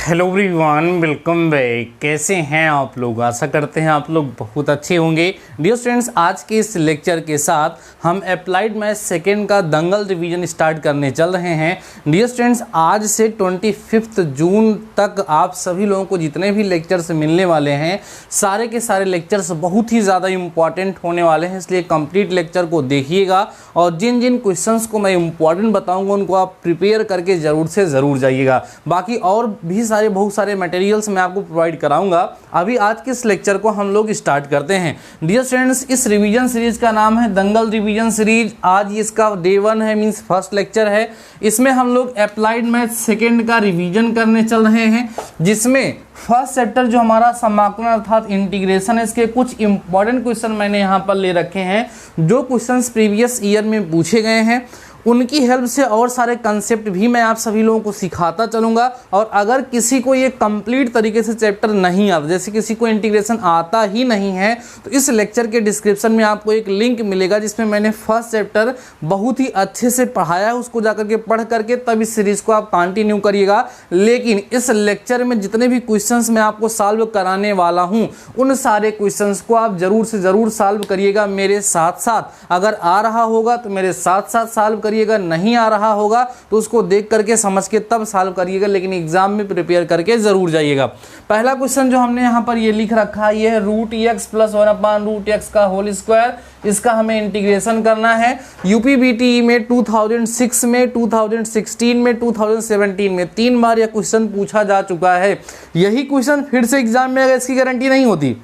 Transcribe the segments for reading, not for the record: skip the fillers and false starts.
Hello everyone, welcome back. कैसे हैं आप लोग? आशा करते हैं आप लोग बहुत अच्छे होंगे। डियर स्टूडेंट्स, आज के इस लेक्चर के साथ हम अप्लाइड मैथ सेकेंड का दंगल रिवीजन स्टार्ट करने चल रहे हैं। डियर स्टूडेंट्स, आज से 25 जून तक आप सभी लोगों को जितने भी लेक्चर्स मिलने वाले हैं, सारे के सारे लेक्चर्स बहुत ही ज़्यादा इंपॉर्टेंट होने वाले हैं, इसलिए कंप्लीट लेक्चर को देखिएगा और जिन जिन क्वेश्चंस को मैं इंपॉर्टेंट बताऊँगा उनको आप प्रिपेयर करके ज़रूर से ज़रूर जाइएगा। बाकी और भी बहुत सारे मटेरियल्स मैं आपको प्रोवाइड कराऊंगा। अभी आज के इस लेक्चर को हम लोग स्टार्ट करते हैं। डियर स्टूडेंट्स, इस रिवीजन सीरीज का नाम है दंगल रिवीजन सीरीज। आज इसका डे 1 है, मींस फर्स्ट लेक्चर है। इसमें हम लोग अप्लाइड मैथ सेकेंड का रिवीजन करने चल रहे हैं, जिसमें फर्स्ट चैप्टर जो हमारा समाकलन अर्थात इंटीग्रेशन है, इसके कुछ इंपॉर्टेंट क्वेश्चन मैंने यहाँ पर ले रखे हैं। जो क्वेश्चंस प्रीवियस ईयर में पूछे गए हैं उनकी हेल्प से और सारे कंसेप्ट भी मैं आप सभी लोगों को सिखाता चलूँगा। और अगर किसी को ये कंप्लीट तरीके से चैप्टर नहीं आता, जैसे किसी को इंटीग्रेशन आता ही नहीं है, तो इस लेक्चर के डिस्क्रिप्शन में आपको एक लिंक मिलेगा जिसमें मैंने फर्स्ट चैप्टर बहुत ही अच्छे से पढ़ाया है। उसको जाकर के पढ़ करके तब इस सीरीज़ को आप कंटिन्यू करिएगा। लेकिन इस लेक्चर में जितने भी क्वेश्चंस मैं आपको सॉल्व कराने वाला हूँ, उन सारे क्वेश्चंस को आप ज़रूर से ज़रूर सॉल्व करिएगा मेरे साथ साथ। अगर आ रहा होगा तो मेरे साथ साथ सॉल्व करिएगा, नहीं आ रहा होगा तो उसको देख करके समझ के तब सॉल्व करिएगा, लेकिन एग्जाम में प्रिपेयर करके जरूर जाइएगा। पहला क्वेश्चन जो हमने यहाँ पर ये लिख रखा है, ये है √x + 1/√x का होल स्क्वायर। इसका हमें इंटीग्रेशन करना है। यूपीबीटी में 2006 में, 2016 में, 2017 में 3 बार यह क्वेश्चन पूछा जा चुका है। यही क्वेश्चन फिर से एग्जाम में आएगा, इसकी गारंटी नहीं होती,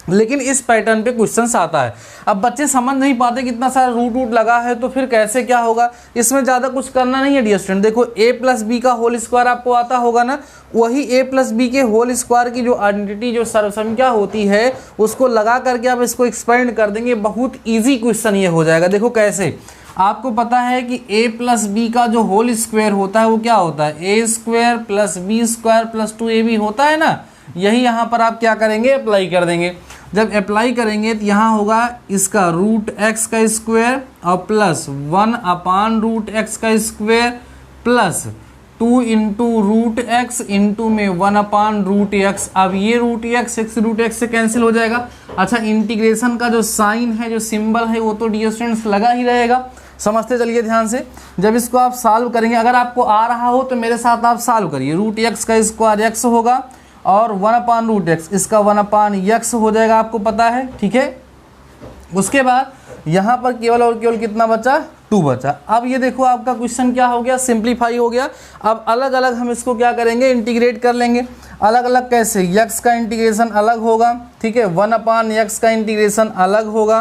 लेकिन इस पैटर्न पे क्वेश्चंस आता है। अब बच्चे समझ नहीं पाते कितना सारा रूट लगा है तो फिर कैसे क्या होगा। इसमें ज़्यादा कुछ करना नहीं है डियर स्टूडेंट। देखो a + b का होल स्क्वायर आपको आता होगा ना, वही a + b के होल स्क्वायर की जो आइडेंटिटी, जो सर्वसंख्या होती है, उसको लगा करके आप इसको एक्सपेंड कर देंगे। बहुत ईजी क्वेश्चन ये हो जाएगा। देखो कैसे, आपको पता है कि a + b का जो होल स्क्वायर होता है वो क्या होता है, a² + b² + 2ab होता है ना। यही यहाँ पर आप क्या करेंगे, अप्लाई कर देंगे। जब अप्लाई करेंगे तो यहाँ होगा इसका √x का स्क्वायर और प्लस 1/√x का स्क्वायर प्लस 2 × √x इंटू में 1/√x। अब ये √x √x से कैंसिल हो जाएगा। अच्छा, इंटीग्रेशन का जो साइन है, जो सिंबल है, वो तो डियर स्टूडेंट्स लगा ही रहेगा। समझते चलिए ध्यान से। जब इसको आप सॉल्व करेंगे, अगर आपको आ रहा हो तो मेरे साथ आप सॉल्व करिए। √x का स्क्वायर x होगा और 1/√x, इसका 1/x हो जाएगा, आपको पता है, ठीक है। उसके बाद यहाँ पर केवल और केवल कितना बचा, 2 बचा। अब ये देखो आपका क्वेश्चन क्या हो गया, सिंप्लीफाई हो गया। अब अलग अलग हम इसको क्या करेंगे, इंटीग्रेट कर लेंगे। अलग अलग कैसे, x का इंटीग्रेशन अलग होगा, ठीक है, 1/x का इंटीग्रेशन अलग होगा,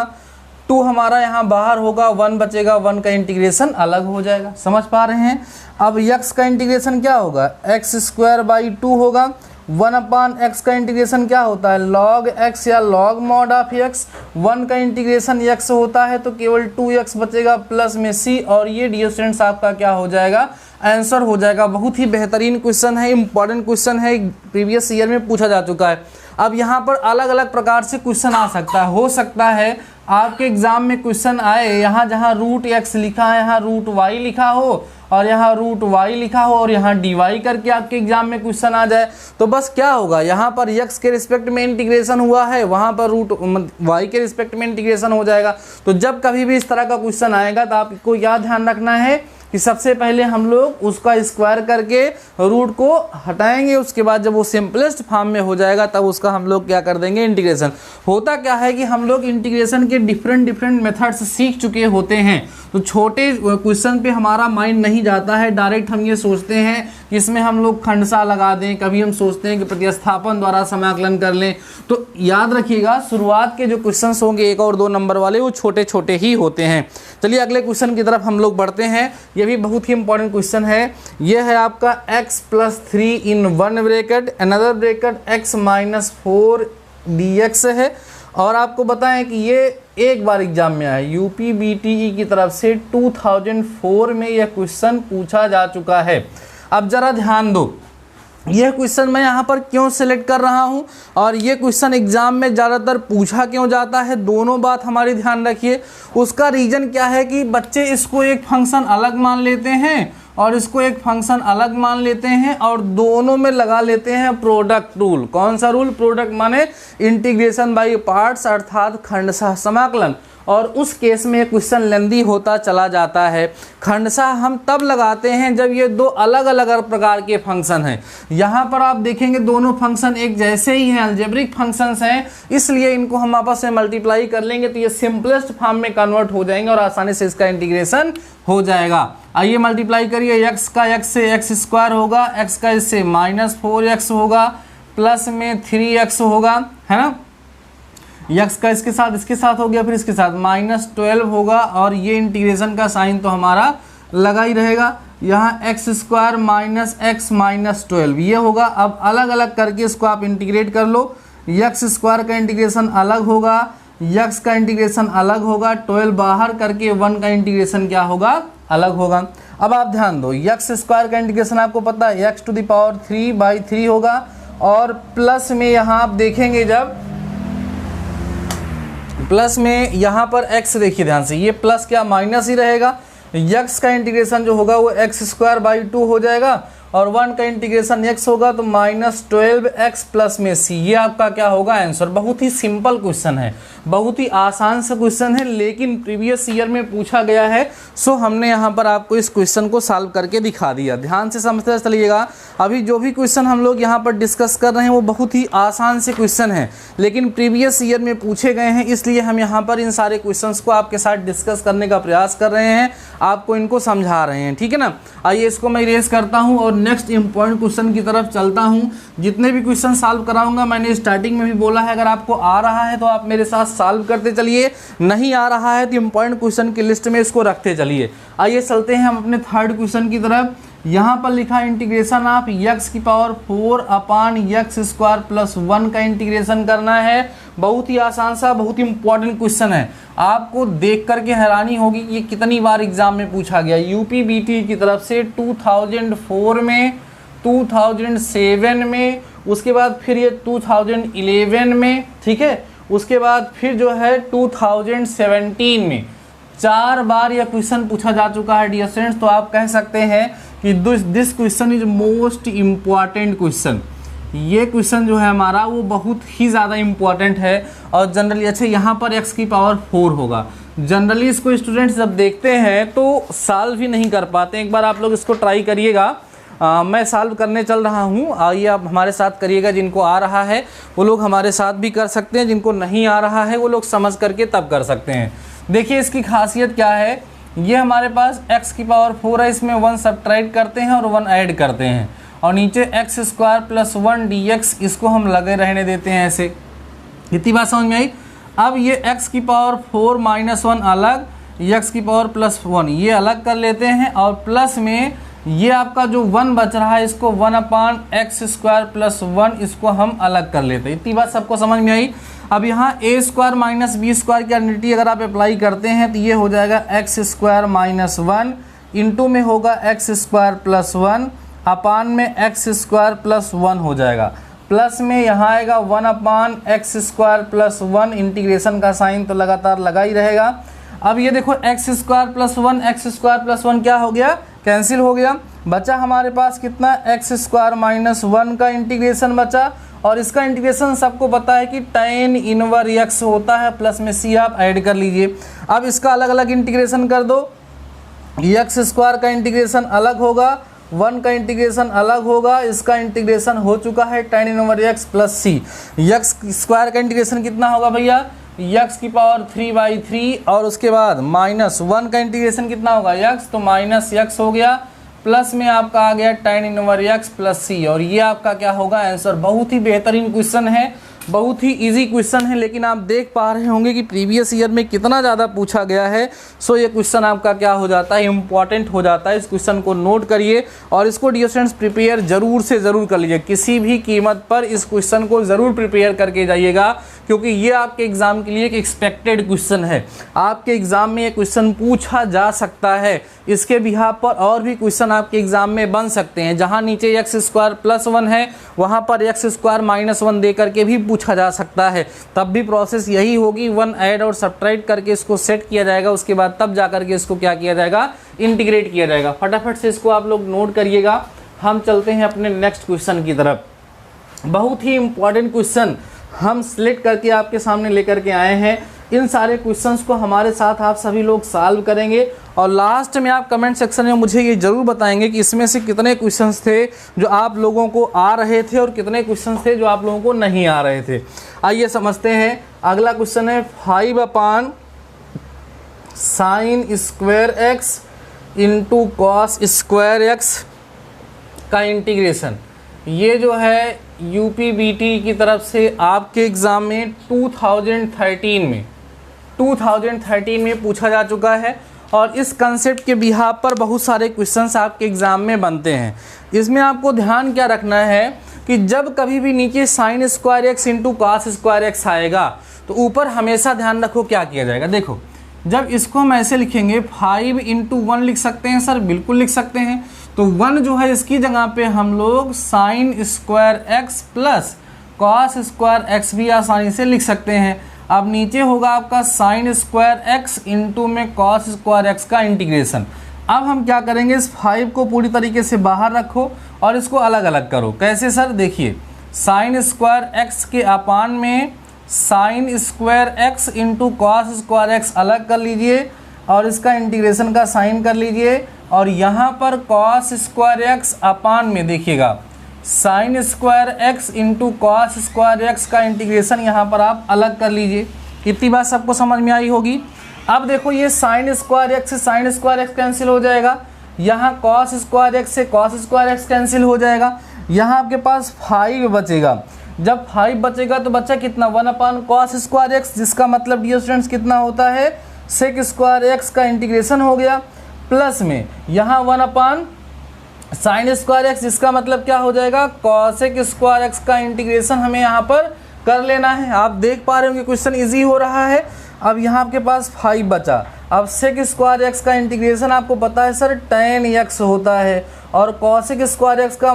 2 हमारा यहाँ बाहर होगा, 1 बचेगा, 1 का इंटीग्रेशन अलग हो जाएगा। समझ पा रहे हैं। अब x का इंटीग्रेशन क्या होगा, x²/2 होगा। 1/x का इंटीग्रेशन क्या होता है, log x या log mod ऑफ x। 1 का इंटीग्रेशन x होता है तो केवल 2x बचेगा प्लस में c, और ये डियर स्टूडेंट्स आपका क्या हो जाएगा, आंसर हो जाएगा। बहुत ही बेहतरीन क्वेश्चन है, इंपॉर्टेंट क्वेश्चन है, प्रीवियस ईयर में पूछा जा चुका है। अब यहाँ पर अलग अलग प्रकार से क्वेश्चन आ सकता है। हो सकता है आपके एग्जाम में क्वेश्चन आए, यहाँ जहाँ √x लिखा है यहाँ √y लिखा हो, और यहाँ √y लिखा हो, और यहाँ dy करके आपके एग्जाम में क्वेश्चन आ जाए। तो बस क्या होगा, यहाँ पर x के रिस्पेक्ट में इंटीग्रेशन हुआ है, वहाँ पर √y के रिस्पेक्ट में इंटीग्रेशन हो जाएगा। तो जब कभी भी इस तरह का क्वेश्चन आएगा तो आपको क्या ध्यान रखना है कि सबसे पहले हम लोग उसका स्क्वायर करके रूट को हटाएंगे। उसके बाद जब वो सिंपलेस्ट फॉर्म में हो जाएगा तब उसका हम लोग क्या कर देंगे, इंटीग्रेशन। होता क्या है कि हम लोग इंटीग्रेशन के डिफरेंट मेथड्स सीख चुके होते हैं, तो छोटे क्वेश्चन पे हमारा माइंड नहीं जाता है। डायरेक्ट हम ये सोचते हैं कि इसमें हम लोग खंडसा लगा दें, कभी हम सोचते हैं कि प्रतिस्थापन द्वारा समाकलन कर लें। तो याद रखिएगा, शुरुआत के जो क्वेश्चंस होंगे 1 और 2 नंबर वाले, वो छोटे छोटे ही होते हैं। चलिए अगले क्वेश्चन की तरफ हम लोग बढ़ते हैं। ये भी बहुत ही इंपॉर्टेंट क्वेश्चन है। ये है आपका x + 3 इन 1 bracket another bracket x - 4 dx है। और आपको बताएं कि ये एक बार एग्जाम में आया, यूपीबीटी की तरफ से 2004 में यह क्वेश्चन पूछा जा चुका है। अब जरा ध्यान दो, यह क्वेश्चन मैं यहाँ पर क्यों सिलेक्ट कर रहा हूँ और ये क्वेश्चन एग्जाम में ज़्यादातर पूछा क्यों जाता है, दोनों बात हमारी ध्यान रखिए। उसका रीज़न क्या है कि बच्चे इसको एक फंक्शन अलग मान लेते हैं और इसको एक फंक्शन अलग मान लेते हैं और दोनों में लगा लेते हैं प्रोडक्ट रूल। कौन सा रूल? प्रोडक्ट माने इंटीग्रेशन बाय पार्ट्स अर्थात खंडशः समाकलन। और उस केस में क्वेश्चन लेंदी होता चला जाता है। खंडशः हम तब लगाते हैं जब ये दो अलग अलग प्रकार के फंक्शन हैं। यहाँ पर आप देखेंगे दोनों फंक्शन एक जैसे ही हैं, अलजेब्रिक फंक्शंस हैं, इसलिए इनको हम आपस में मल्टीप्लाई कर लेंगे तो ये सिंपलेस्ट फॉर्म में कन्वर्ट हो जाएंगे और आसानी से इसका इंटीग्रेशन हो जाएगा। आइए मल्टीप्लाई करिए, x का x से x स्क्वायर होगा, x का इससे -4x होगा, प्लस में 3x होगा, है ना। x का इसके साथ हो गया, फिर इसके साथ -12 होगा और ये इंटीग्रेशन का साइन तो हमारा लगा ही रहेगा। यहाँ x square minus x minus 12 ये होगा। अब अलग अलग करके इसको आप इंटीग्रेट कर लो। x स्क्वायर का इंटीग्रेशन अलग होगा, x का इंटीग्रेशन अलग होगा, 12 बाहर करके 1 का इंटीग्रेशन क्या होगा? अलग होगा। अब आप ध्यान दो, x स्क्वायर का इंटीग्रेशन आपको पता है x टू द पावर 3/3 होगा और प्लस में यहाँ आप देखेंगे जब प्लस में यहाँ पर x देखिए ध्यान से, ये प्लस क्या माइनस ही रहेगा। x का इंटीग्रेशन जो होगा वो x²/2 हो जाएगा और 1 का इंटीग्रेशन x होगा तो -12x प्लस में c। ये आपका क्या होगा? आंसर। बहुत ही सिंपल क्वेश्चन है, बहुत ही आसान सा क्वेश्चन है, लेकिन प्रीवियस ईयर में पूछा गया है, सो हमने यहाँ पर आपको इस क्वेश्चन को सॉल्व करके दिखा दिया। ध्यान से समझते चलिएगा। अभी जो भी क्वेश्चन हम लोग यहाँ पर डिस्कस कर रहे हैं वो बहुत ही आसान से क्वेश्चन है, लेकिन प्रीवियस ईयर में पूछे गए हैं, इसलिए हम यहाँ पर इन सारे क्वेश्चंस को आपके साथ डिस्कस करने का प्रयास कर रहे हैं, आपको इनको समझा रहे हैं, ठीक है ना। आइए इसको मैं इरेज करता हूँ और नेक्स्ट इंपॉर्टेंट क्वेश्चन की तरफ चलता हूँ। जितने भी क्वेश्चन सॉल्व कराऊंगा, मैंने स्टार्टिंग में भी बोला है, अगर आपको आ रहा है तो आप मेरे साथ सॉल्व करते चलिए, नहीं आ रहा है तो इंपॉर्टेंट क्वेश्चन की लिस्ट में इसको रखते चलिए। आइए चलते हैं हम अपने थर्ड क्वेश्चन की तरफ। यहाँ पर लिखा इंटीग्रेशन ऑफ x⁴ का इंटीग्रेशन करना है। बहुत ही आसान सा, बहुत ही इंपॉर्टेंट क्वेश्चन है। आपको देख करके हैरानी होगी कि ये कितनी बार एग्जाम में पूछा गया। यूपीबीटी की तरफ से 2004 में, 2007 में, उसके बाद फिर ये 2011 में, ठीक है, उसके बाद फिर जो है 2017 में 4 बार यह क्वेश्चन पूछा जा चुका है डियर स्टूडेंट्स। तो आप कह सकते हैं कि this question is most important question. ये क्वेश्चन जो है हमारा वो बहुत ही ज़्यादा इम्पॉर्टेंट है और जनरली अच्छा यहाँ पर x⁴ होगा। जनरली इसको स्टूडेंट्स जब देखते हैं तो सॉल्व ही नहीं कर पाते। एक बार आप लोग इसको ट्राई करिएगा, मैं सॉल्व करने चल रहा हूँ, आइए आप हमारे साथ करिएगा। जिनको आ रहा है वो लोग हमारे साथ भी कर सकते हैं, जिनको नहीं आ रहा है वो लोग समझ करके तब कर सकते हैं। देखिए इसकी खासियत क्या है, ये हमारे पास x⁴ है, इसमें 1 सब्ट्रैक्ट करते हैं और 1 ऐड करते हैं और नीचे x² + 1 dx इसको हम लगे रहने देते हैं ऐसे। इतनी बात समझ में आई। अब ये x⁴ -1 अलग, x⁴ + 1 ये अलग कर लेते हैं और प्लस में ये आपका जो 1 बच रहा है इसको 1/x² + 1 इसको हम अलग कर लेते हैं। इतनी बात सबको समझ में आई। अब यहाँ a² - b² की आइडेंटिटी अगर आप अप्लाई करते हैं तो ये हो जाएगा x² - 1 इंटू में होगा x² + 1 अपान में x² + 1 हो जाएगा। प्लस में यहाँ आएगा 1/x² + 1, इंटीग्रेशन का साइन तो लगातार लगा ही रहेगा। अब ये देखो x² + 1 x² + 1 क्या हो गया? कैंसिल हो गया। बचा हमारे पास कितना? x² - 1 का इंटीग्रेशन बचा और इसका इंटीग्रेशन सबको पता है कि tan इनवर्स x होता है, प्लस में c आप ऐड कर लीजिए। अब इसका अलग अलग इंटीग्रेशन कर दो, x² का इंटीग्रेशन अलग होगा, 1 का इंटीग्रेशन अलग होगा, इसका इंटीग्रेशन हो चुका है tan inverse x + c। x² का इंटीग्रेशन कितना होगा भैया? x⁴3/3 और उसके बाद -1 का इंटीग्रेशन कितना होगा? x, तो -x हो गया, प्लस में आपका आ गया tan इनवर्स x + c और ये आपका क्या होगा? आंसर। बहुत ही बेहतरीन क्वेश्चन है, बहुत ही इजी क्वेश्चन है, लेकिन आप देख पा रहे होंगे कि प्रीवियस ईयर में कितना ज़्यादा पूछा गया है। सो ये क्वेश्चन आपका क्या हो जाता है, इंपॉर्टेंट हो जाता है। इस क्वेश्चन को नोट करिए और इसको डियर स्टूडेंट्स प्रिपेयर जरूर से ज़रूर कर लीजिए। किसी भी कीमत पर इस क्वेश्चन को ज़रूर प्रिपेयर करके जाइएगा, क्योंकि ये आपके एग्ज़ाम के लिए एक एक्सपेक्टेड क्वेश्चन है। आपके एग्ज़ाम में ये क्वेश्चन पूछा जा सकता है। इसके बिहाफ पर और भी क्वेश्चन आपके एग्ज़ाम में बन सकते हैं। जहाँ नीचे x² + 1 है, वहाँ पर x² - 1 दे करके भी पूछा जा सकता है। तब भी प्रोसेस यही होगी, 1 ऐड और सब्ट्रैक्ट करके इसको सेट किया जाएगा। उसके बाद तब जा करके इसको क्या किया जाएगा, इंटीग्रेट किया जाएगा। फटाफट से इसको आप लोग नोट करिएगा। हम चलते हैं अपने नेक्स्ट क्वेश्चन की तरफ। बहुत ही इंपॉर्टेंट क्वेश्चन हम सिलेक्ट करके आपके सामने लेकर के आए हैं। इन सारे क्वेश्चंस को हमारे साथ आप सभी लोग सॉल्व करेंगे और लास्ट में आप कमेंट सेक्शन में मुझे ये ज़रूर बताएंगे कि इसमें से कितने क्वेश्चंस थे जो आप लोगों को आ रहे थे और कितने क्वेश्चंस थे जो आप लोगों को नहीं आ रहे थे। आइए समझते हैं। अगला क्वेश्चन है 5/sin² x × cos² x का इंटीग्रेशन। ये जो है यूपीबीटी की तरफ से आपके एग्ज़ाम में 2013 में पूछा जा चुका है और इस कंसेप्ट के बिहाफ पर बहुत सारे क्वेश्चंस आपके एग्ज़ाम में बनते हैं। इसमें आपको ध्यान क्या रखना है कि जब कभी भी नीचे sin² x × cos² x आएगा तो ऊपर हमेशा ध्यान रखो क्या किया जाएगा। देखो, जब इसको हम ऐसे लिखेंगे 5 × 1 लिख सकते हैं सर, बिल्कुल लिख सकते हैं। तो 1 जो है इसकी जगह पे हम लोग sin² x + cos² x भी आसानी से लिख सकते हैं। अब नीचे होगा आपका sin² x × cos² x का इंटीग्रेशन। अब हम क्या करेंगे, इस 5 को पूरी तरीके से बाहर रखो और इसको अलग अलग करो। कैसे सर, देखिए sin² x के अपान में sin² x × cos² x अलग कर लीजिए और इसका इंटीग्रेशन का साइन कर लीजिए। और यहाँ पर cos² x अपान में देखिएगा sin² x × cos² x का इंटीग्रेशन यहाँ पर आप अलग कर लीजिए। इतनी बात सबको समझ में आई होगी। अब देखो, ये sin² x से sin² x कैंसिल हो जाएगा, यहाँ cos² x से cos² x कैंसिल हो जाएगा। यहाँ आपके पास 5 बचेगा। जब 5 बचेगा तो बच्चा कितना, 1/cos² x, जिसका मतलब डियर स्टूडेंट्स कितना होता है, sec² x का इंटीग्रेशन हो गया। प्लस में यहाँ 1/sin² x, जिसका मतलब क्या हो जाएगा, cosec² x का इंटीग्रेशन हमें यहाँ पर कर लेना है। आप देख पा रहे होंगे क्वेश्चन इजी हो रहा है। अब यहाँ आपके पास 5 बचा। अब sec² x का इंटीग्रेशन आपको पता है सर tan x होता है और cosec² x का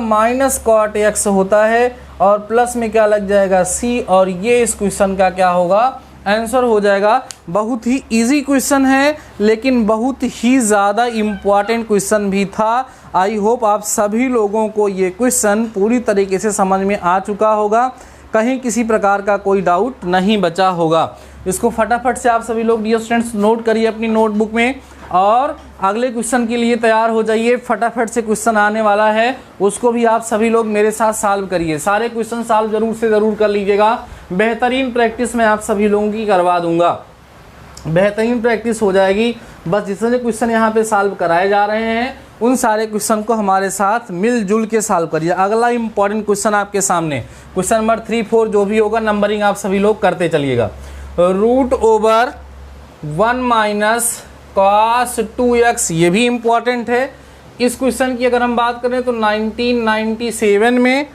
-cot x होता है और प्लस में क्या लग जाएगा, c, और ये इस क्वेश्चन का क्या होगा, आंसर हो जाएगा। बहुत ही इजी क्वेश्चन है लेकिन बहुत ही ज़्यादा इम्पॉर्टेंट क्वेश्चन भी था। आई होप आप सभी लोगों को ये क्वेश्चन पूरी तरीके से समझ में आ चुका होगा, कहीं किसी प्रकार का कोई डाउट नहीं बचा होगा। इसको फटाफट से आप सभी लोग डियर स्टूडेंट्स नोट करिए अपनी नोटबुक में और अगले क्वेश्चन के लिए तैयार हो जाइए। फटाफट से क्वेश्चन आने वाला है, उसको भी आप सभी लोग मेरे साथ सॉल्व करिए। सारे क्वेश्चन सॉल्व जरूर से ज़रूर कर लीजिएगा। बेहतरीन प्रैक्टिस मैं आप सभी लोगों की करवा दूंगा, बेहतरीन प्रैक्टिस हो जाएगी। बस जितने क्वेश्चन यहाँ पे सॉल्व कराए जा रहे हैं उन सारे क्वेश्चन को हमारे साथ मिलजुल के सॉल्व करिए। अगला इंपॉर्टेंट क्वेश्चन आपके सामने, क्वेश्चन नंबर 3, 4 जो भी होगा, नंबरिंग आप सभी लोग करते चलिएगा। √1 - cos 2x, ये भी इम्पॉर्टेंट है। इस क्वेश्चन की अगर हम बात करें तो 1997 में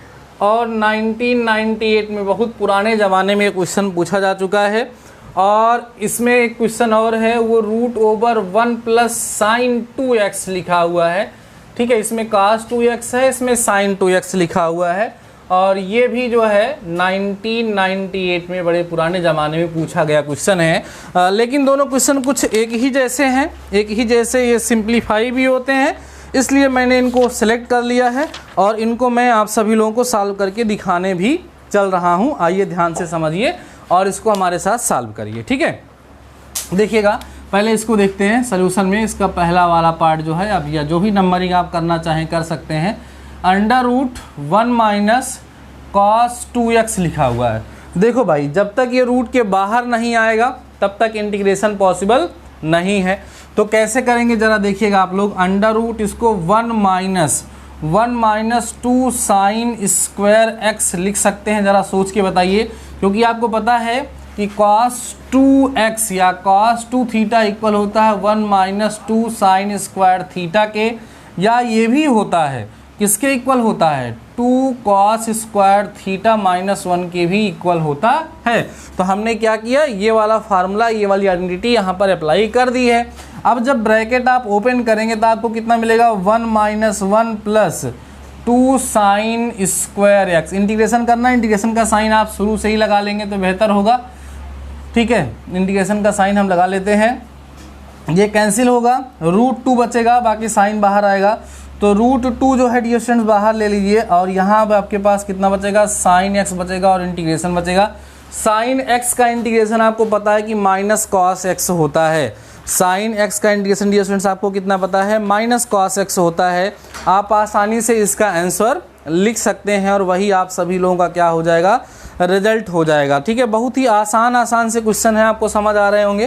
और 1998 में, बहुत पुराने ज़माने में क्वेश्चन पूछा जा चुका है। और इसमें एक क्वेश्चन और है, वो √1 + sin 2x लिखा हुआ है। ठीक है, इसमें cos 2x है, इसमें sin 2x लिखा हुआ है। और ये भी जो है 1998 में बड़े पुराने ज़माने में पूछा गया क्वेश्चन है। लेकिन दोनों क्वेश्चन कुछ एक ही जैसे हैं, एक ही जैसे ये सिंप्लीफाई भी होते हैं, इसलिए मैंने इनको सेलेक्ट कर लिया है और इनको मैं आप सभी लोगों को सॉल्व करके दिखाने भी चल रहा हूँ। आइए ध्यान से समझिए और इसको हमारे साथ सॉल्व करिए। ठीक है, देखिएगा पहले इसको देखते हैं सॉल्यूशन में। इसका पहला वाला पार्ट जो है, अब या जो भी नंबरिंग आप करना चाहें कर सकते हैं। √1 - cos 2x लिखा हुआ है। देखो भाई, जब तक ये रूट के बाहर नहीं आएगा तब तक इंटीग्रेशन पॉसिबल नहीं है। तो कैसे करेंगे ज़रा देखिएगा आप लोग। √ इसको 1 - 2 sin² x लिख सकते हैं, ज़रा सोच के बताइए। क्योंकि आपको पता है कि cos 2x या cos 2 थीटा इक्वल होता है 1 माइनस 2 साइन स्क्वायर थीटा के, या ये भी होता है किसके इक्वल होता है 2 cos स्क्वायर थीटा माइनस 1 के भी इक्वल होता है। तो हमने क्या किया, ये वाला फार्मूला, ये वाली आइडेंटिटी यहाँ पर अप्लाई कर दी है। अब जब ब्रैकेट आप ओपन करेंगे तो आपको कितना मिलेगा 1 minus 1 plus 2 sine square x. Integration करना है, इंटीग्रेशन का साइन आप शुरू से ही लगा लेंगे तो बेहतर होगा, ठीक है। इंटीग्रेशन का साइन हम लगा लेते हैं, ये कैंसिल होगा, √2 बचेगा, बाकी साइन बाहर आएगा। तो √2 जो है डियर स्टूडेंट्स बाहर ले लीजिए, और यहाँ पर आपके पास कितना बचेगा साइन एक्स बचेगा और इंटीग्रेशन बचेगा। साइन एक्स का इंटीग्रेशन आपको पता है कि माइनस कॉस एक्स होता है। साइन एक्स का इंटीग्रेशन डियर स्टूडेंट्स आपको कितना पता है माइनस कॉस एक्स होता है। आप आसानी से इसका आंसर लिख सकते हैं और वही आप सभी लोगों का क्या हो जाएगा, रिजल्ट हो जाएगा, ठीक है। बहुत ही आसान से क्वेश्चन है, आपको समझ आ रहे होंगे।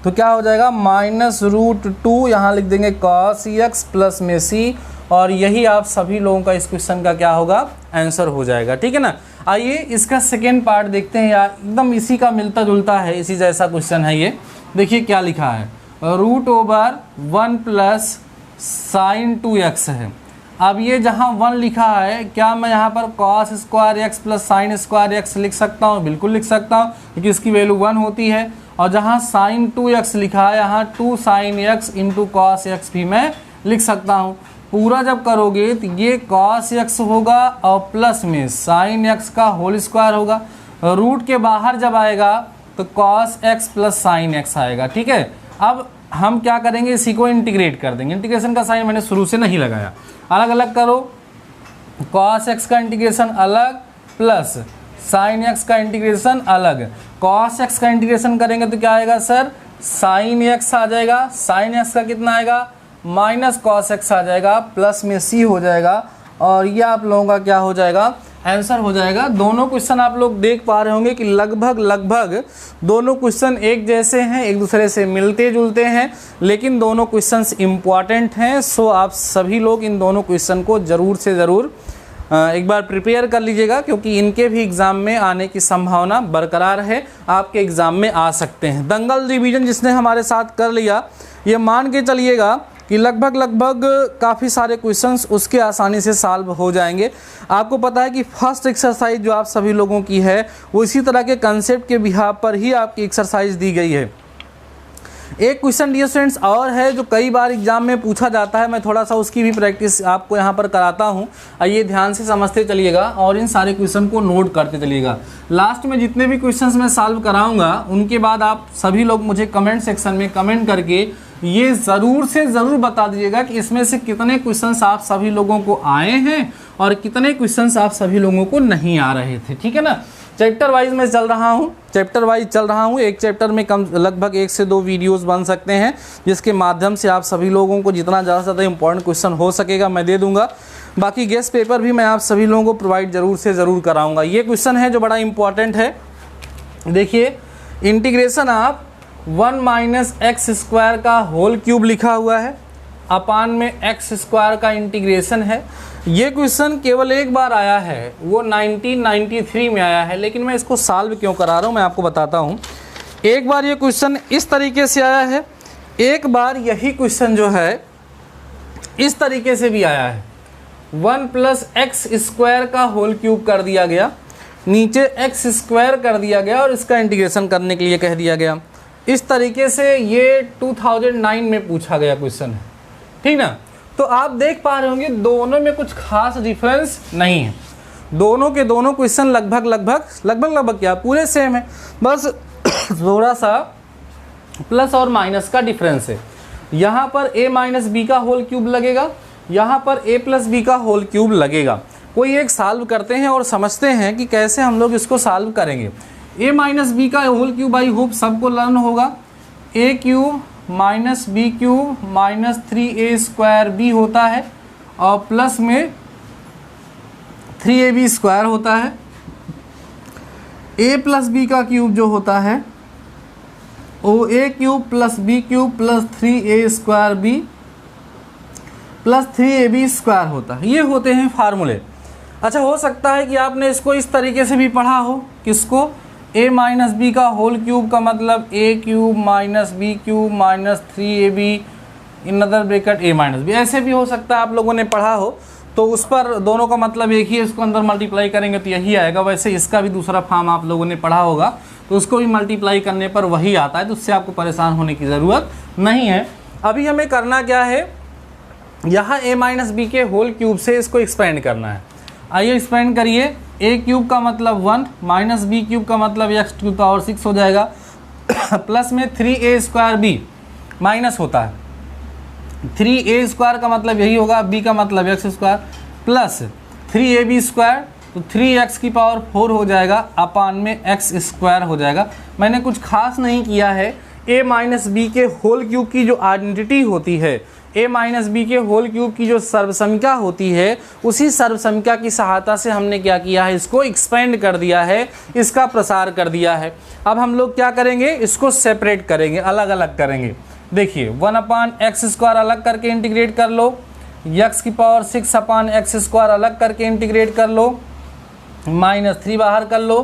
तो क्या हो जाएगा माइनस √2, यहाँ लिख देंगे cos x प्लस में c, और यही आप सभी लोगों का इस क्वेश्चन का क्या होगा आंसर हो जाएगा, ठीक है ना। आइए इसका सेकेंड पार्ट देखते हैं, यार एकदम इसी का मिलता जुलता है, इसी जैसा क्वेश्चन है ये। देखिए क्या लिखा है, √1 प्लस साइन 2x है। अब ये जहाँ 1 लिखा है, क्या मैं यहाँ पर cos square x plus sine square x लिख सकता हूँ? बिल्कुल लिख सकता हूँ, क्योंकि इसकी वैल्यू 1 होती है। और जहाँ साइन 2x लिखा है, यहाँ 2 sine x into cos x भी मैं लिख सकता हूँ। पूरा जब करोगे तो ये cos x होगा और प्लस में साइन x का होल स्क्वायर होगा। रूट के बाहर जब आएगा तो cos x plus sign x आएगा, ठीक है। अब हम क्या करेंगे, इसी को इंटीग्रेट कर देंगे। इंटीग्रेशन का साइन मैंने शुरू से नहीं लगाया, अलग अलग करो। cos x का इंटीग्रेशन अलग प्लस साइन x का इंटीग्रेशन अलग। cos x का इंटीग्रेशन करेंगे तो क्या आएगा सर, साइन x आ जाएगा। साइन x का कितना आएगा माइनस cos x आ जाएगा, प्लस में c हो जाएगा, और ये आप लोगों का क्या हो जाएगा आंसर हो जाएगा। दोनों क्वेश्चन आप लोग देख पा रहे होंगे कि लगभग दोनों क्वेश्चन एक जैसे हैं, एक दूसरे से मिलते जुलते हैं, लेकिन दोनों क्वेश्चंस इम्पॉर्टेंट हैं। सो आप सभी लोग इन दोनों क्वेश्चन को ज़रूर से ज़रूर एक बार प्रिपेयर कर लीजिएगा, क्योंकि इनके भी एग्ज़ाम में आने की संभावना बरकरार है, आपके एग्ज़ाम में आ सकते हैं। दंगल रिवीजन जिसने हमारे साथ कर लिया, ये मान के चलिएगा कि लगभग काफ़ी सारे क्वेश्चंस उसके आसानी से सॉल्व हो जाएंगे। आपको पता है कि फर्स्ट एक्सरसाइज जो आप सभी लोगों की है वो इसी तरह के कंसेप्ट के बिहाफ पर ही आपकी एक्सरसाइज दी गई है। एक क्वेश्चन डियर स्टूडेंट्स और है जो कई बार एग्जाम में पूछा जाता है, मैं थोड़ा सा उसकी भी प्रैक्टिस आपको यहाँ पर कराता हूँ। आइए ध्यान से समझते चलिएगा और इन सारे क्वेश्चन को नोट करते चलिएगा। लास्ट में जितने भी क्वेश्चंस मैं सॉल्व कराऊंगा उनके बाद आप सभी लोग मुझे कमेंट सेक्शन में कमेंट करके ये ज़रूर से ज़रूर बता दीजिएगा कि इसमें से कितने क्वेश्चंस आप सभी लोगों को आए हैं और कितने क्वेश्चंस आप सभी लोगों को नहीं आ रहे थे, ठीक है ना। चैप्टर वाइज मैं चल रहा हूँ, एक चैप्टर में कम लगभग 1 से 2 वीडियोस बन सकते हैं, जिसके माध्यम से आप सभी लोगों को जितना ज़्यादा से ज़्यादा इंपॉर्टेंट क्वेश्चन हो सकेगा मैं दे दूंगा। बाकी गेस्ट पेपर भी मैं आप सभी लोगों को प्रोवाइड ज़रूर से ज़रूर कराऊंगा। ये क्वेश्चन है जो बड़ा इंपॉर्टेंट है। देखिए इंटीग्रेशन आप 1 माइनस एक्स स्क्वायर का होल क्यूब लिखा हुआ है, अपान में एक्स स्क्वायर का इंटीग्रेशन है। ये क्वेश्चन केवल एक बार आया है, वो 1993 में आया है, लेकिन मैं इसको सॉल्व क्यों करा रहा हूँ मैं आपको बताता हूँ। एक बार ये क्वेश्चन इस तरीके से आया है, एक बार यही क्वेश्चन जो है इस तरीके से भी आया है। 1 प्लस एक्स स्क्वायर का होल क्यूब कर दिया गया, नीचे एक्स स्क्वायर कर दिया गया और इसका इंटीग्रेशन करने के लिए कह दिया गया। इस तरीके से ये 2009 में पूछा गया क्वेश्चन है, ठीक ना। तो आप देख पा रहे होंगे दोनों में कुछ खास डिफरेंस नहीं है, दोनों के दोनों क्वेश्चन लगभग क्या पूरे सेम है, बस थोड़ा सा प्लस और माइनस का डिफरेंस है। यहाँ पर a माइनस बी का होल क्यूब लगेगा, यहाँ पर a प्लस बी का होल क्यूब लगेगा। कोई एक सॉल्व करते हैं और समझते हैं कि कैसे हम लोग इसको सॉल्व करेंगे। a माइनस बी का होल क्यूब आई होप सबको लर्न होगा, a cube minus b cube minus 3a square b होता है और प्लस में 3ab स्क्वायर होता है। a प्लस बी का क्यूब जो होता है वो a cube plus b cube plus 3a square b plus 3ab square होता है। ये होते हैं फार्मूले। अच्छा, हो सकता है कि आपने इसको इस तरीके से भी पढ़ा हो, किसको, a माइनस बी का होल क्यूब का मतलब a cube minus b cube minus 3ab in other bracket a minus b. ऐसे भी हो सकता है, आप लोगों ने पढ़ा हो तो उस पर दोनों का मतलब एक ही है, इसको अंदर मल्टीप्लाई करेंगे तो यही आएगा। वैसे इसका भी दूसरा फॉर्म आप लोगों ने पढ़ा होगा तो उसको भी मल्टीप्लाई करने पर वही आता है, तो उससे आपको परेशान होने की ज़रूरत नहीं है। अभी हमें करना क्या है, यहाँ a माइनस बी के होल क्यूब से इसको एक्सपेंड करना है। आइए एक्सपेंड करिए। a क्यूब का मतलब 1 माइनस बी क्यूब का मतलब x क्यूब का और 6 हो जाएगा प्लस में 3a स्क्वायर b माइनस होता है 3a स्क्वायर का मतलब यही होगा, b का मतलब x square plus 3ab square तो 3x की पावर 4 हो जाएगा अपान में x स्क्वायर हो जाएगा। मैंने कुछ खास नहीं किया है। a माइनस बी के होल क्यूब की जो आइडेंटिटी होती है, a माइनस बी के होल क्यूब की जो सर्वसंख्या होती है, उसी सर्वसंख्या की सहायता से हमने क्या किया है, इसको एक्सपेंड कर दिया है, इसका प्रसार कर दिया है। अब हम लोग क्या करेंगे, इसको सेपरेट करेंगे, अलग अलग करेंगे। देखिए 1 अपान एक्स स्क्वायर अलग करके इंटीग्रेट कर लो, x की पावर 6 अपान एक्स स्क्वायर अलग करके इंटीग्रेट कर लो, माइनस 3 बाहर कर लो,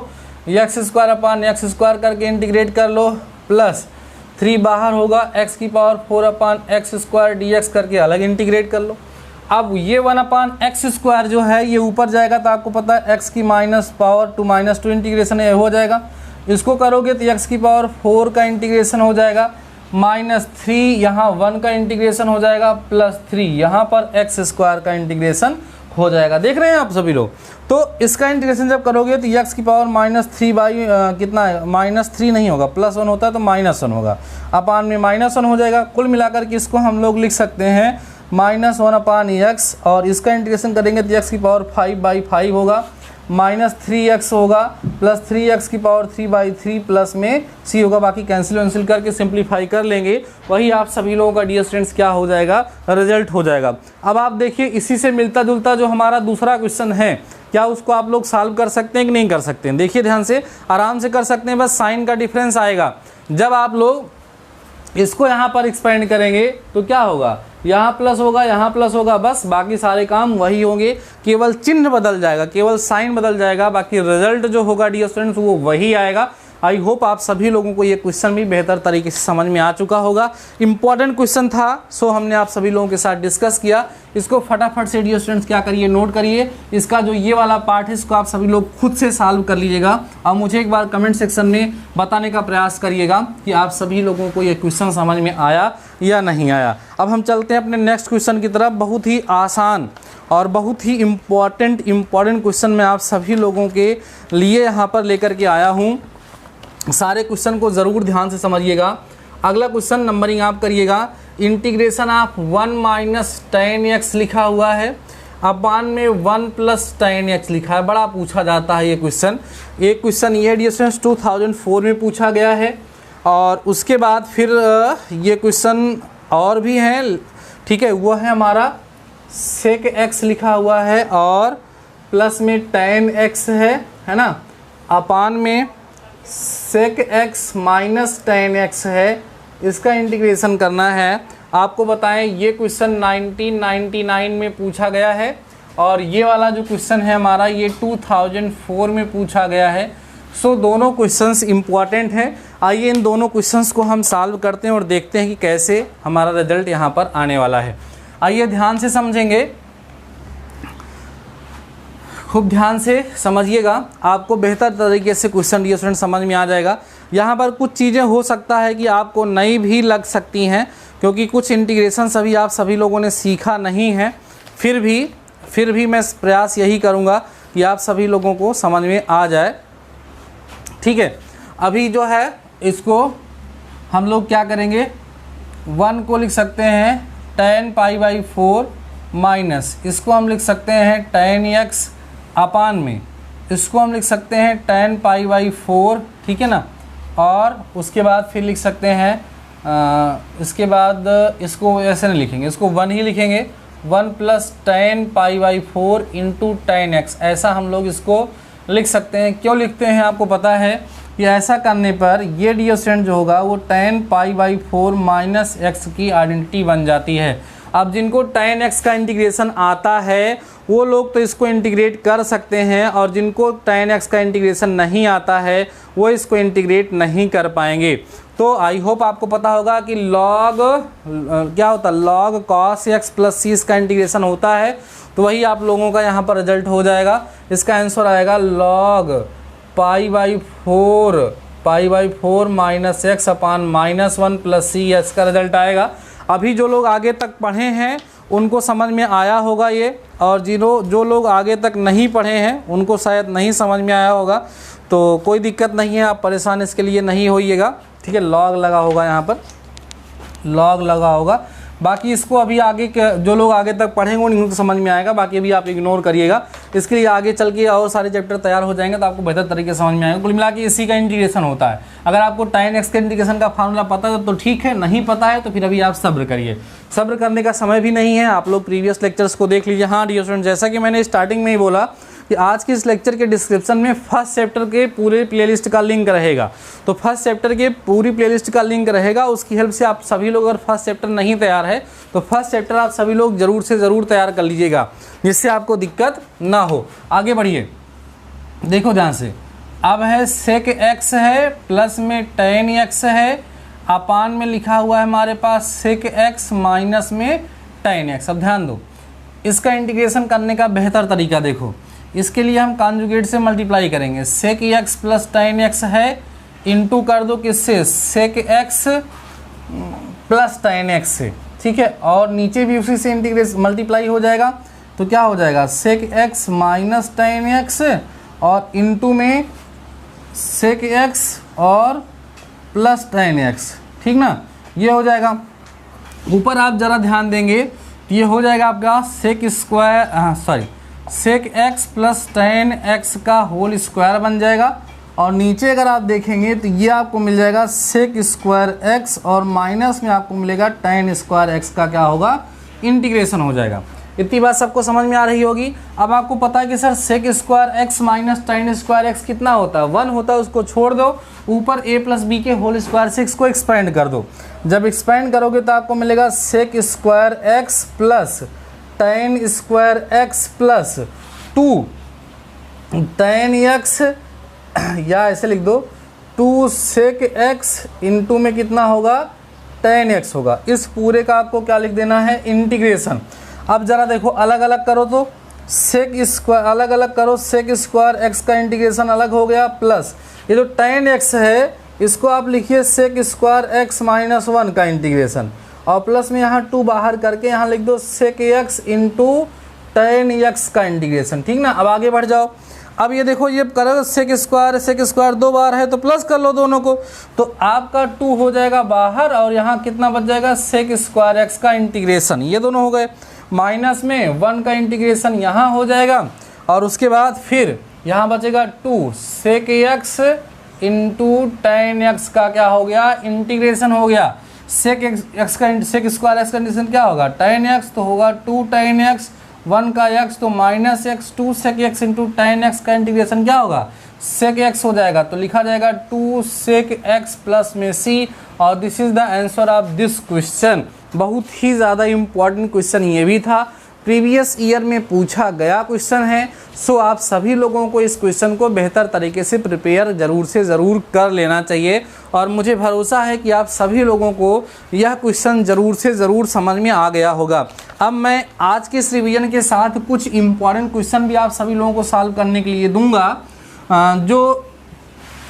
x square upon x square करके इंटीग्रेट कर लो, प्लस 3 बाहर होगा, x की power 4 upon x square dx करके अलग इंटीग्रेट कर लो। अब ये 1 अपान एक्स स्क्वायर जो है ये ऊपर जाएगा तो आपको पता है x की माइनस पावर 2 माइनस 2 इंटीग्रेशन ये हो जाएगा। इसको करोगे तो x की पावर 4 का इंटीग्रेशन हो जाएगा, माइनस 3 यहाँ 1 का इंटीग्रेशन हो जाएगा, प्लस 3 यहाँ पर एक्स स्क्वायर का इंटीग्रेशन हो जाएगा। देख रहे हैं आप सभी लोग। तो इसका इंटीग्रेशन जब करोगे तो x की पावर माइनस 3 बाई कितना है, माइनस 3 नहीं होगा, प्लस 1 होता है तो माइनस 1 होगा, अपान में माइनस 1 हो जाएगा। कुल मिलाकर के इसको हम लोग लिख सकते हैं माइनस 1 अपान एक्स, और इसका इंटीग्रेशन करेंगे तो x की पावर 5/5 होगा, माइनस 3x होगा, प्लस 3x की पावर 3/3 प्लस में c होगा। बाकी कैंसिल वैंसिल करके सिंप्लीफाई कर लेंगे, वही आप सभी लोगों का डियर स्टूडेंट्स क्या हो जाएगा, रिजल्ट हो जाएगा। अब आप देखिए इसी से मिलता जुलता जो हमारा दूसरा क्वेश्चन है, क्या उसको आप लोग सॉल्व कर सकते हैं कि नहीं कर सकते हैं। देखिए ध्यान से, आराम से कर सकते हैं, बस साइन का डिफरेंस आएगा। जब आप लोग इसको यहाँ पर एक्सपेंड करेंगे तो क्या होगा, यहाँ प्लस होगा, यहाँ प्लस होगा, बस बाकी सारे काम वही होंगे, केवल चिन्ह बदल जाएगा, केवल साइन बदल जाएगा, बाकी रिजल्ट जो होगा डियर स्टूडेंट्स वो वही आएगा। आई होप आप सभी लोगों को ये क्वेश्चन भी बेहतर तरीके से समझ में आ चुका होगा। इंपॉर्टेंट क्वेश्चन था, सो हमने आप सभी लोगों के साथ डिस्कस किया। इसको फटाफट से डियर स्टूडेंट्स क्या करिए, नोट करिए। इसका जो ये वाला पार्ट है इसको आप सभी लोग खुद से सॉल्व कर लीजिएगा और मुझे एक बार कमेंट सेक्शन में बताने का प्रयास करिएगा कि आप सभी लोगों को ये क्वेश्चन समझ में आया या नहीं आया। अब हम चलते हैं अपने नेक्स्ट क्वेश्चन की तरफ। बहुत ही आसान और बहुत ही इम्पॉर्टेंट क्वेश्चन मैं आप सभी लोगों के लिए यहाँ पर लेकर के आया हूँ। सारे क्वेश्चन को ज़रूर ध्यान से समझिएगा। अगला क्वेश्चन नंबरिंग आप करिएगा। Integration of 1 minus tan x लिखा हुआ है, अपान में 1 प्लस tan x लिखा है। बड़ा पूछा जाता है ये क्वेश्चन। एक क्वेश्चन ये डियर स्टूडेंट्स 2004 में पूछा गया है, और उसके बाद फिर ये क्वेश्चन और भी हैं, ठीक है। वो है हमारा sec x लिखा हुआ है और प्लस में tan x है ना, अपान में sec x minus tan x है। इसका इंटीग्रेशन करना है। आपको बताएं ये क्वेश्चन 1999 में पूछा गया है, और ये वाला जो क्वेश्चन है हमारा ये 2004 में पूछा गया है। सो दोनों क्वेश्चंस इम्पॉर्टेंट हैं। आइए इन दोनों क्वेश्चंस को हम सॉल्व करते हैं और देखते हैं कि कैसे हमारा रिजल्ट यहाँ पर आने वाला है। आइए ध्यान से समझेंगे, खूब ध्यान से समझिएगा, आपको बेहतर तरीके से क्वेश्चन डियर स्टूडेंट समझ में आ जाएगा। यहाँ पर कुछ चीज़ें हो सकता है कि आपको नई भी लग सकती हैं, क्योंकि कुछ इंटीग्रेशन अभी आप सभी लोगों ने सीखा नहीं है। फिर भी मैं प्रयास यही करूँगा कि आप सभी लोगों को समझ में आ जाए, ठीक है। अभी जो है इसको हम लोग क्या करेंगे, 1 को लिख सकते हैं tan π/4 माइनस, इसको हम लिख सकते हैं tan x अपान में, इसको हम लिख सकते हैं tan π/4, ठीक है ना। और उसके बाद फिर लिख सकते हैं इसके बाद इसको ऐसे नहीं लिखेंगे, इसको 1 ही लिखेंगे, 1 plus tan π/4 into tan x, ऐसा हम लोग इसको लिख सकते हैं। क्यों लिखते हैं आपको पता है कि ऐसा करने पर ये डियर स्टूडेंट जो होगा वो tan π/4 माइनस x की आइडेंटिटी बन जाती है। अब जिनको tan x का इंटीग्रेशन आता है वो लोग तो इसको इंटीग्रेट कर सकते हैं, और जिनको tan x का इंटीग्रेशन नहीं आता है वो इसको इंटीग्रेट नहीं कर पाएंगे। तो आई होप आपको पता होगा कि लॉग क्या होता है, log cos x plus C इसका इंटीग्रेशन होता है। तो वही आप लोगों का यहाँ पर रिजल्ट हो जाएगा। इसका आंसर आएगा log pi by four minus x upon -1 plus C, इसका रिजल्ट आएगा। अभी जो लोग आगे तक पढ़े हैं उनको समझ में आया होगा ये, और जो लोग आगे तक नहीं पढ़े हैं उनको शायद नहीं समझ में आया होगा। तो कोई दिक्कत नहीं है, आप परेशान इसके लिए नहीं होइएगा, ठीक है। लॉग लगा होगा, यहाँ पर लॉग लगा होगा। बाकी इसको अभी आगे जो लोग आगे तक पढ़ेंगे उनको तो समझ में आएगा, बाकी अभी आप इग्नोर करिएगा। इसके लिए आगे चल के और सारे चैप्टर तैयार हो जाएंगे तो आपको बेहतर तरीके से समझ में आएगा। कुल मिला के इसी का इंटीग्रेशन होता है। अगर आपको tan x के इंटीग्रेशन का फार्मूला पता है तो ठीक है, नहीं पता है तो फिर अभी आप सब्र करिए। सब्र करने का समय भी नहीं है, आप लोग प्रीवियस लेक्चर्स को देख लीजिए। हाँ डियर स्टूडेंट, जैसा कि मैंने स्टार्टिंग में ही बोला कि आज के इस लेक्चर के डिस्क्रिप्शन में फर्स्ट चैप्टर के पूरे प्लेलिस्ट का लिंक रहेगा। तो फर्स्ट चैप्टर के पूरी प्लेलिस्ट का लिंक रहेगा, उसकी हेल्प से आप सभी लोग, अगर फर्स्ट चैप्टर नहीं तैयार है तो फर्स्ट चैप्टर आप सभी लोग ज़रूर से ज़रूर तैयार कर लीजिएगा, जिससे आपको दिक्कत ना हो। आगे बढ़िए, देखो ध्यान से। अब है सेक एक्स है, प्लस में tan x है, अपान में लिखा हुआ है हमारे पास सेक एक्स, माइनस में tan x। अब ध्यान दो, इसका इंटीग्रेशन करने का बेहतर तरीका देखो। इसके लिए हम कॉन्जुगेट से मल्टीप्लाई करेंगे। Sec x plus tan x है, इंटू कर दो किससे, sec x plus tan x से, ठीक है। और नीचे भी उसी से इंटीग्रेशन मल्टीप्लाई हो जाएगा, तो क्या हो जाएगा, sec x minus tan x और इंटू में सेक एक्स और प्लस tan x, ठीक ना, ये हो जाएगा। ऊपर आप ज़रा ध्यान देंगे तो ये हो जाएगा आपका sec square sec x plus tan x का होल स्क्वायर बन जाएगा। और नीचे अगर आप देखेंगे तो ये आपको मिल जाएगा सेक स्क्वायर एक्स और माइनस में आपको मिलेगा tan स्क्वायर एक्स का क्या होगा, इंटीग्रेशन हो जाएगा। इतनी बात सबको समझ में आ रही होगी। अब आपको पता है कि sir sec square x minus tan square x कितना होता है, 1 होता है, उसको छोड़ दो, ऊपर a प्लस बी के होल स्क्वायर से इसको एक्सपेंड कर दो। जब एक्सपेंड करोगे तो आपको मिलेगा sec square x plus tan square x plus 2 tan x, या ऐसे लिख दो 2 सेक एक्स इंटू में कितना होगा, tan x होगा। इस पूरे का आपको क्या लिख देना है, इंटीग्रेशन। अब ज़रा देखो अलग अलग करो तो सेक स्क्वायर अलग अलग करो, सेक स्क्वायर एक्स का इंटीग्रेशन अलग हो गया, प्लस ये जो tan x है इसको आप लिखिए सेक स्क्वायर एक्स माइनस 1 का इंटीग्रेशन, और प्लस में यहाँ 2 बाहर करके यहाँ लिख दो sec x into tan x का इंटीग्रेशन, ठीक ना। अब आगे बढ़ जाओ। अब ये देखो, ये करो सेक स्क्वायर 2 बार है तो प्लस कर लो दोनों को, तो आपका 2 हो जाएगा बाहर और यहाँ कितना बच जाएगा, सेक स्क्वायर एक्स का इंटीग्रेशन, ये दोनों हो गए। माइनस में 1 का इंटीग्रेशन यहाँ हो जाएगा, और उसके बाद फिर यहाँ बचेगा 2 sec x into tan x का क्या हो गया, इंटीग्रेशन हो गया। सेक एक्स का सेक स्क्वायर एक्स का इंटीग्रेशन क्या होगा, tan x, तो होगा 2 tan x, 1 का x तो minus x, 2 sec x into tan x का इंटीग्रेशन क्या होगा, सेक एक्स हो जाएगा। तो लिखा जाएगा 2 सेक एक्स प्लस में c, और this is the answer of this question. बहुत ही ज़्यादा इम्पॉर्टेंट क्वेश्चन ये भी था, प्रीवियस ईयर में पूछा गया क्वेश्चन है। सो आप सभी लोगों को इस क्वेश्चन को बेहतर तरीके से प्रिपेयर ज़रूर से ज़रूर कर लेना चाहिए, और मुझे भरोसा है कि आप सभी लोगों को यह क्वेश्चन ज़रूर से ज़रूर समझ में आ गया होगा। अब मैं आज के इस रिवीजन के साथ कुछ इम्पॉर्टेंट क्वेश्चन भी आप सभी लोगों को सॉल्व करने के लिए दूंगा, जो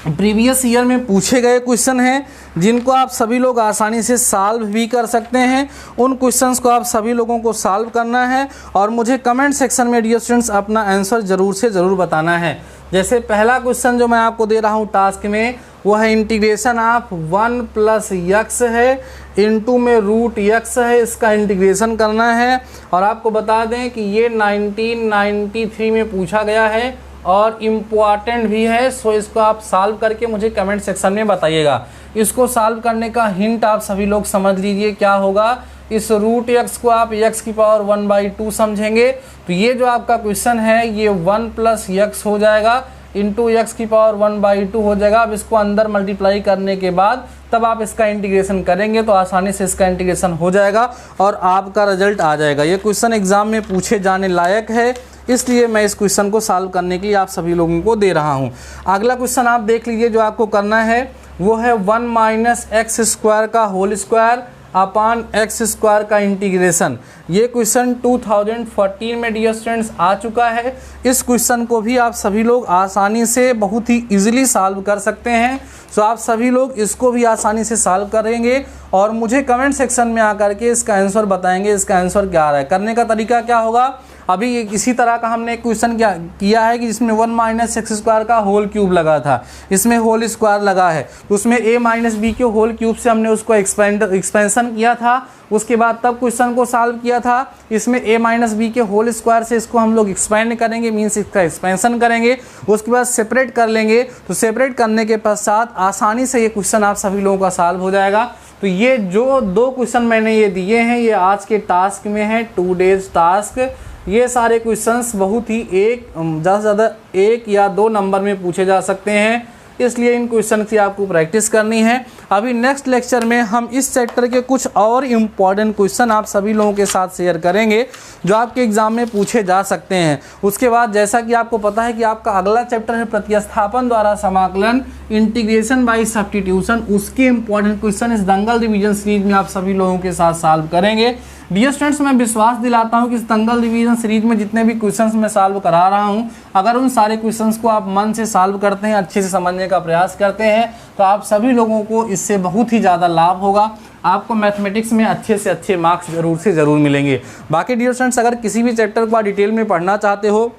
प्रीवियस ईयर में पूछे गए क्वेश्चन हैं, जिनको आप सभी लोग आसानी से सॉल्व भी कर सकते हैं। उन क्वेश्चंस को आप सभी लोगों को सॉल्व करना है, और मुझे कमेंट सेक्शन में डियर स्टूडेंट्स अपना आंसर ज़रूर से ज़रूर बताना है। जैसे पहला क्वेश्चन जो मैं आपको दे रहा हूँ टास्क में, वो है इंटीग्रेशन ऑफ 1 प्लस x है, इंटू में रूट x है, इसका इंटीग्रेशन करना है। और आपको बता दें कि ये 1993 में पूछा गया है और इम्पॉर्टेंट भी है। सो इसको आप सॉल्व करके मुझे कमेंट सेक्शन में बताइएगा। इसको सॉल्व करने का हिंट आप सभी लोग समझ लीजिए क्या होगा। इस रूट x को आप x की पावर 1/2 समझेंगे, तो ये जो आपका क्वेश्चन है ये 1 प्लस x हो जाएगा, इंटू x की पावर 1/2 हो जाएगा। अब इसको अंदर मल्टीप्लाई करने के बाद तब आप इसका इंटीग्रेशन करेंगे तो आसानी से इसका इंटीग्रेशन हो जाएगा और आपका रिजल्ट आ जाएगा। ये क्वेश्चन एग्जाम में पूछे जाने लायक है, इसलिए मैं इस क्वेश्चन को सॉल्व करने के लिए आप सभी लोगों को दे रहा हूँ। अगला क्वेश्चन आप देख लीजिए, जो आपको करना है वो है 1 माइनस एक्स स्क्वायर का whole square upon x square का इंटीग्रेशन। ये क्वेश्चन 2014 में डियर स्टूडेंट्स आ चुका है। इस क्वेश्चन को भी आप सभी लोग आसानी से बहुत ही इजीली सॉल्व कर सकते हैं। सो आप सभी लोग इसको भी आसानी से सॉल्व करेंगे और मुझे कमेंट सेक्शन में आकर के इसका आंसर बताएंगे, इसका आंसर क्या आ रहा है। करने का तरीका क्या होगा, अभी इसी तरह का हमने एक क्वेश्चन किया है कि जिसमें 1 माइनस एक्स स्क्वायर का होल क्यूब लगा था, इसमें होल स्क्वायर लगा है, तो उसमें a माइनस बी के होल क्यूब से हमने उसको एक्सपेंशन किया था। उसके बाद तब क्वेश्चन को सॉल्व किया था। इसमें a माइनस बी के होल स्क्वायर से इसको हम लोग एक्सपेंड करेंगे, मीन्स इसका एक्सपेंशन करेंगे। उसके बाद सेपरेट कर लेंगे, तो सेपरेट करने के पश्चात आसानी से ये क्वेश्चन आप सभी लोगों का सॉल्व हो जाएगा। तो ये जो 2 क्वेश्चन मैंने ये दिए हैं, ये आज के टास्क में है, 2 डेज टास्क। ये सारे क्वेश्चंस बहुत ही ज़्यादा से ज़्यादा 1 या 2 नंबर में पूछे जा सकते हैं, इसलिए इन क्वेश्चन की आपको प्रैक्टिस करनी है। अभी नेक्स्ट लेक्चर में हम इस चैप्टर के कुछ और इम्पॉर्टेंट क्वेश्चन आप सभी लोगों के साथ शेयर करेंगे जो आपके एग्जाम में पूछे जा सकते हैं। उसके बाद जैसा कि आपको पता है कि आपका अगला चैप्टर है प्रतिस्थापन द्वारा समाकलन, इंटीग्रेशन बाय सब्स्टिट्यूशन। उसके इम्पॉर्टेंट क्वेश्चन इस दंगल रिवीजन सीरीज में आप सभी लोगों के साथ सॉल्व करेंगे। डियर स्टूडेंट्स, मैं विश्वास दिलाता हूं कि इस दंगल रिवीजन सीरीज में जितने भी क्वेश्चंस मैं सॉल्व करा रहा हूं, अगर उन सारे क्वेश्चंस को आप मन से सॉल्व करते हैं, अच्छे से समझने का प्रयास करते हैं, तो आप सभी लोगों को इससे बहुत ही ज़्यादा लाभ होगा। आपको मैथमेटिक्स में अच्छे से अच्छे मार्क्स जरूर से ज़रूर मिलेंगे। बाकी डियर स्टूडेंट्स, अगर किसी भी चैप्टर को आप डिटेल में पढ़ना चाहते हो,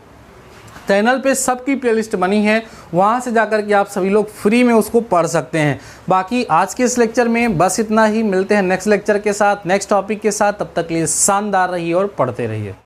चैनल पे सबकी प्लेलिस्ट बनी है, वहाँ से जाकर के आप सभी लोग फ्री में उसको पढ़ सकते हैं। बाकी आज के इस लेक्चर में बस इतना ही। मिलते हैं नेक्स्ट लेक्चर के साथ, नेक्स्ट टॉपिक के साथ। तब तक के लिए शानदार रहिए और पढ़ते रहिए।